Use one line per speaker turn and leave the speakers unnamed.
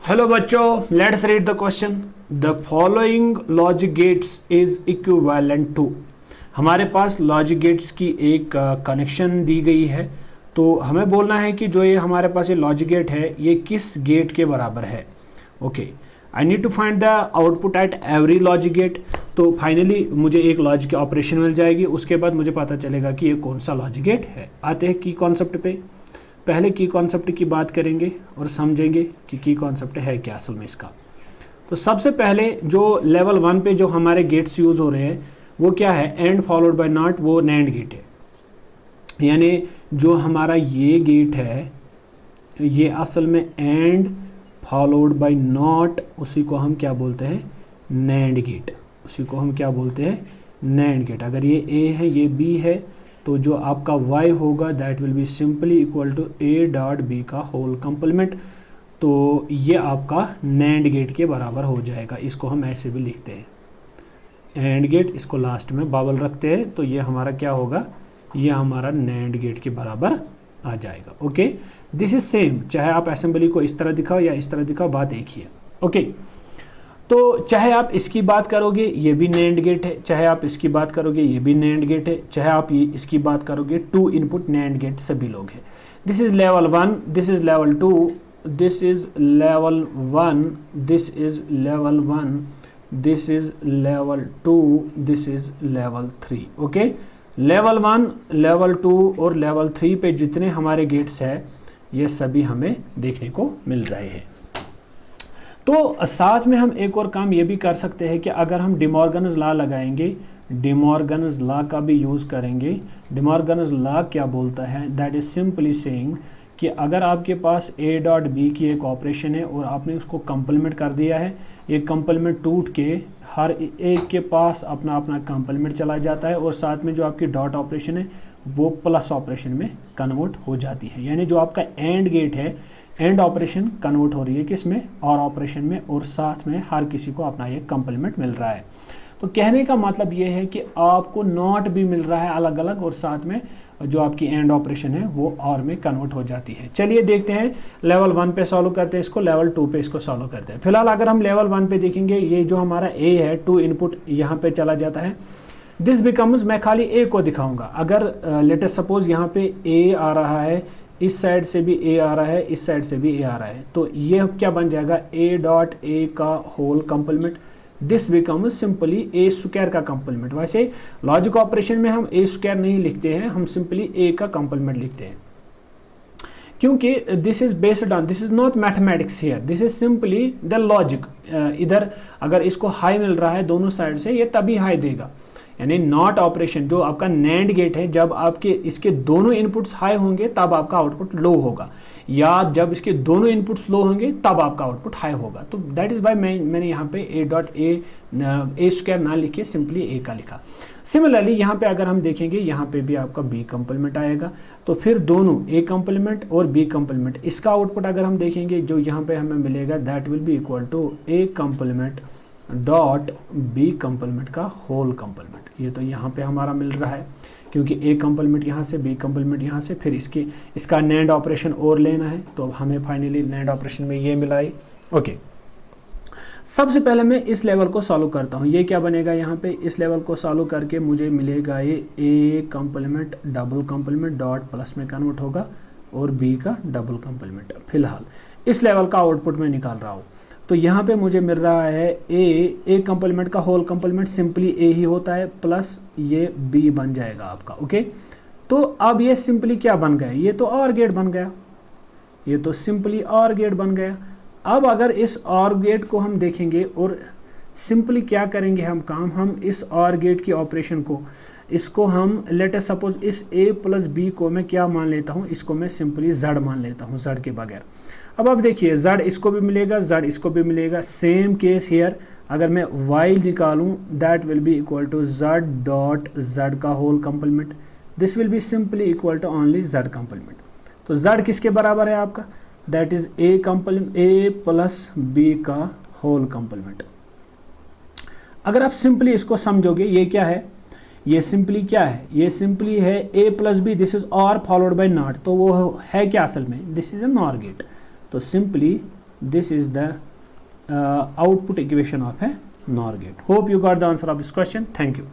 Hello बच्चों, let's read the question. The following logic gates is equivalent to. हमारे पास logic gates की एक कनेक्शन दी गई है, तो हमें बोलना है कि जो ये हमारे पास ये लॉजिक गेट है ये किस गेट के बराबर है। Okay, I need to find the output at every logic gate. तो फाइनली मुझे एक लॉजिक ऑपरेशन मिल जाएगी, उसके बाद मुझे पता चलेगा कि ये कौन सा लॉजिक गेट है। आते हैं की कॉन्सेप्ट पे। पहले की कॉन्सेप्ट की बात करेंगे और समझेंगे कि की कॉन्सेप्ट है क्या असल में इसका। तो सबसे पहले जो लेवल 1 पे जो हमारे गेट्स यूज हो रहे हैं वो क्या है, एंड फॉलोड बाय नॉट, वो नैंड गेट है। यानी जो हमारा ये गेट है ये असल में एंड फॉलोड बाय नॉट, उसी को हम क्या बोलते हैं, नैंड गेट। उसी को हम क्या बोलते हैं, नैंड गेट। अगर ये ए है ये बी है तो जो आपका y होगा that will be simply equal to a dot B का होल कंप्लीमेंट। तो ये आपका नैंड गेट के बराबर हो जाएगा। इसको हम ऐसे भी लिखते हैं एंड गेट, इसको लास्ट में बबल रखते हैं, तो ये हमारा क्या होगा, ये हमारा नैंड गेट के बराबर आ जाएगा। ओके, दिस इज सेम, चाहे आप असेंबली को इस तरह दिखाओ या इस तरह दिखाओ, बात एक ही है। ओके, तो चाहे आप इसकी बात करोगे ये भी नैंड गेट है, चाहे आप इसकी बात करोगे ये भी नैंड गेट है, चाहे आप ये इसकी बात करोगे, 2 इनपुट नैंड गेट सभी लोग हैं। This is level 1, this is level 2, this is level 1, this is level 1, this is level 2, this is level 3। Okay, level 1, level 2 और लेवल 3 पे जितने हमारे गेट्स हैं ये सभी हमें देखने को मिल रहे हैं। तो साथ में हम एक और काम ये भी कर सकते हैं कि अगर हम डिमॉर्गन्स लॉ लगाएंगे, डिमॉर्गन्स लॉ का भी यूज़ करेंगे। डिमॉर्गन्स लॉ क्या बोलता है, दैट इज सिंपली सेइंग कि अगर आपके पास ए डॉट बी की एक ऑपरेशन है और आपने उसको कंप्लीमेंट कर दिया है, ये कंप्लीमेंट टूट के हर एक के पास अपना अपना कंप्लीमेंट चला जाता है और साथ में जो आपकी डॉट ऑपरेशन है वो प्लस ऑपरेशन में कन्वर्ट हो जाती है। यानी जो आपका एंड गेट है, एंड ऑपरेशन कन्वर्ट हो रही है किस में, और ऑपरेशन में, और साथ में हर किसी को अपना ये कंप्लीमेंट मिल रहा है। तो कहने का मतलब ये है कि आपको नॉट भी मिल रहा है अलग अलग, और साथ में जो आपकी एंड ऑपरेशन है वो और में कन्वर्ट हो जाती है। चलिए देखते हैं, लेवल 1 पे सॉल्व करते हैं इसको, लेवल 2 पे इसको सॉल्व करते हैं। फिलहाल अगर हम लेवल 1 पे देखेंगे, ये जो हमारा ए है 2 इनपुट यहाँ पे चला जाता है। दिस बिकम्स, मैं खाली ए को दिखाऊंगा। अगर लेटेस्ट सपोज यहाँ पे ए आ रहा है, इस साइड से भी ए आ रहा है, इस साइड से भी ए आ रहा है, तो ये क्या बन जाएगा, ए डॉट ए का whole complement. This becomes simply A square का कंप्लीमेंट। वैसे लॉजिक ऑपरेशन में हम ए स्क्वायर नहीं लिखते हैं, हम सिंपली ए का कंप्लीमेंट लिखते हैं, क्योंकि this is based on, this is not mathematics here, this is simply the logic. इधर अगर इसको हाई मिल रहा है दोनों साइड से, ये तभी हाई देगा। यानी नॉट ऑपरेशन जो आपका नैंड गेट है, जब आपके इसके दोनों इनपुट्स हाई होंगे तब आपका आउटपुट लो होगा, या जब इसके दोनों इनपुट्स लो होंगे तब आपका आउटपुट हाई होगा। तो दैट इज वाई मैंने यहाँ पे ए डॉट ए स्क्वायर ना लिखे, सिंपली ए का लिखा। सिमिलरली यहाँ पे अगर हम देखेंगे, यहाँ पे भी आपका बी कंप्लीमेंट आएगा, तो फिर दोनों ए कंप्लीमेंट और बी कंप्लीमेंट, इसका आउटपुट अगर हम देखेंगे जो यहाँ पे हमें मिलेगा that will be equal to A complement dot B complement का होल कंप्लीमेंट। ये तो यहाँ पे हमारा मिल रहा है, क्योंकि ए कंप्लीमेंट यहाँ से, बी कंप्लीमेंट यहाँ से, फिर इसका नैंड ऑपरेशन और लेना है, तो हमें फाइनली नैंड ऑपरेशन में ये मिला है। ओके, सबसे पहले मैं इस लेवल को सॉल्व करता हूँ। ये क्या बनेगा, यहाँ पे इस लेवल को सॉल्व करके मुझे मिलेगा ये A complement double complement dot plus में कन्वर्ट होगा, और बी का डबल कंप्लीमेंट। फिलहाल इस लेवल का आउटपुट मैं निकाल रहा हूँ, तो यहाँ पे मुझे मिल रहा है ए कंप्लीमेंट का होल कंप्लीमेंट सिंपली ए ही होता है, प्लस ये बी बन जाएगा आपका। ओके, तो अब ये सिंपली क्या बन गया, ये तो और गेट बन गया, ये तो सिंपली और गेट बन गया। अब अगर इस और गेट को हम देखेंगे और सिंपली क्या करेंगे हम काम, हम इस और गेट की ऑपरेशन को, इसको हम लेटेस्ट सपोज इस ए प्लस बी को मैं क्या मान लेता हूँ, इसको मैं सिंपली जेड मान लेता हूँ, जेड के बगैर। अब देखिए जेड इसको भी मिलेगा, जेड इसको भी मिलेगा। सेम केस हियर, अगर मैं वाई निकालूं that will be equal to Z dot Z का whole complement. This will be simply equal to only Z complement. तो जेड किसके बराबर है आपका, that is A complement, A plus B का होल कंप्लीमेंट। अगर आप सिंपली इसको समझोगे, ये क्या है, ये सिंपली क्या है, ये सिंपली है A plus B, this is or followed by not, तो वो है क्या असल में, this is a NOR gate. तो simply this is the output equation of a NOR gate. Hope you got the answer of this question. Thank you.